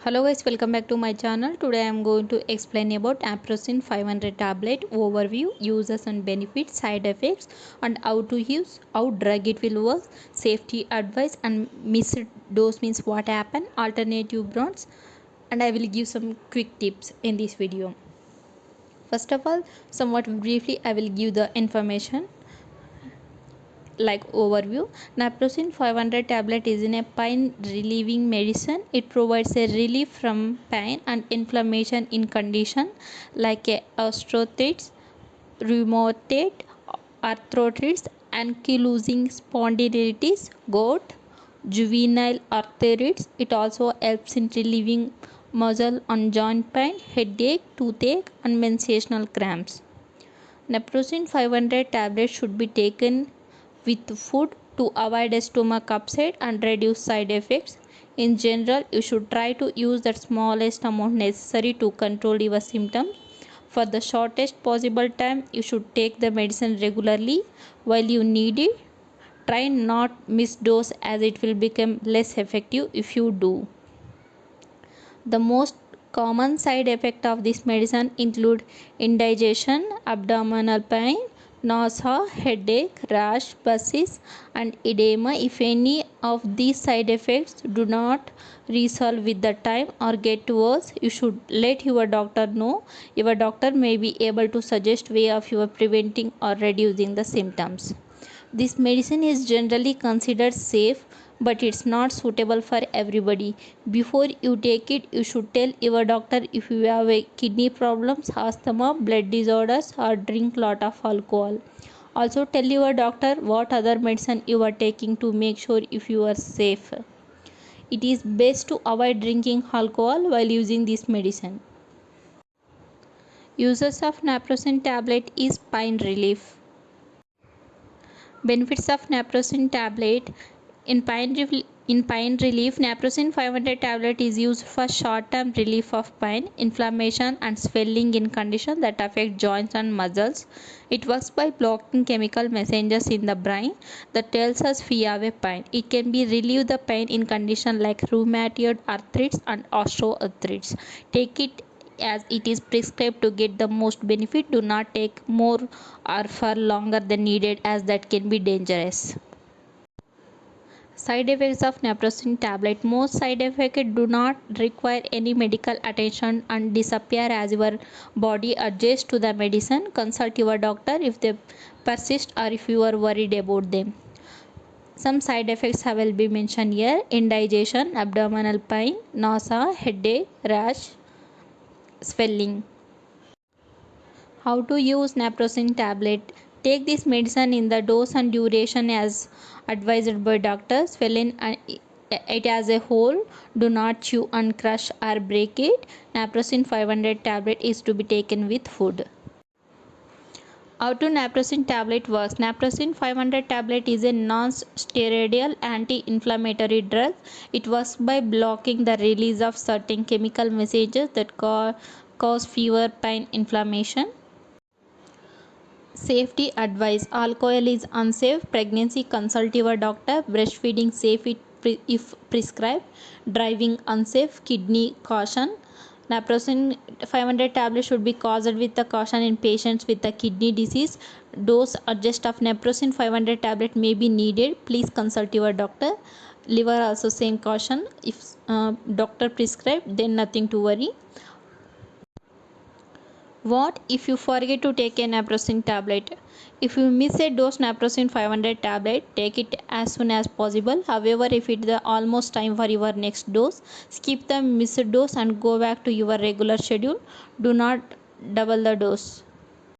Hello guys, welcome back to my channel. Today I am going to explain about Naproxen 500 tablet overview, uses and benefits, side effects, and how to use, how drug it will work, safety advice, and missed dose means what happened, alternative brands, and I will give some quick tips in this video. First of all, somewhat briefly I will give the information like overview. Naproxen 500 tablet is in a pain relieving medicine. It provides a relief from pain and inflammation in condition like osteoarthritis, rheumatoid arthritis, ankylosing spondylitis, gout, juvenile arthritis. It also helps in relieving muscle and joint pain, headache, toothache, and menstrual cramps. Naproxen 500 tablets should be taken with food to avoid a stomach upset and reduce side effects. In general, you should try to use the smallest amount necessary to control your symptoms. For the shortest possible time, you should take the medicine regularly while you need it. Try not miss dose as it will become less effective if you do. The most common side effect of this medicine include indigestion, abdominal pain, nausea, headache, rash, psoriasis, and edema. If any of these side effects do not resolve with the time or get worse, you should let your doctor know. Your doctor may be able to suggest way of your preventing or reducing the symptoms. This medicine is generally considered safe, but it's not suitable for everybody. Before you take it, you should tell your doctor if you have a kidney problems, asthma, blood disorders, or drink lot of alcohol. Also tell your doctor what other medicine you are taking to make sure if you are safe. It is best to avoid drinking alcohol while using this medicine. Uses of naproxen tablet is pain relief. Benefits of naproxen tablet in pain relief. Naproxen 500 tablet is used for short-term relief of pain, inflammation, and swelling in conditions that affect joints and muscles. It works by blocking chemical messengers in the brain that tells us we have a pain. It can be relieve the pain in conditions like rheumatoid arthritis and osteoarthritis. Take it as it is prescribed to get the most benefit. Do not take more or for longer than needed as that can be dangerous. Side effects of naproxen tablet. Most side effects do not require any medical attention and disappear as your body adjusts to the medicine. Consult your doctor if they persist or if you are worried about them. Some side effects will be mentioned here: indigestion, abdominal pain, nausea, headache, rash, swelling. How to use naproxen tablet. Take this medicine in the dose and duration as advised by doctor. Swallow it as a whole. Do not chew and crush or break it. Naproxen 500 tablet is to be taken with food. How to naproxen tablet works. Naproxen 500 tablet is a non-steroidal anti-inflammatory drug. It works by blocking the release of certain chemical messages that cause fever, pain, inflammation. Safety advice. Alcohol is unsafe. Pregnancy, consult your doctor. Breastfeeding safe if prescribed. Driving unsafe. Kidney caution. Naproxen 500 tablets should be caused with the caution in patients with the kidney disease. Dose adjust of naproxen 500 tablet may be needed. Please consult your doctor. Liver also same caution. If doctor prescribed, then nothing to worry. What if you forget to take a naproxen tablet? If you miss a dose naproxen 500 tablet, take it as soon as possible. However, if it is almost time for your next dose, skip the missed dose and go back to your regular schedule. Do not double the dose.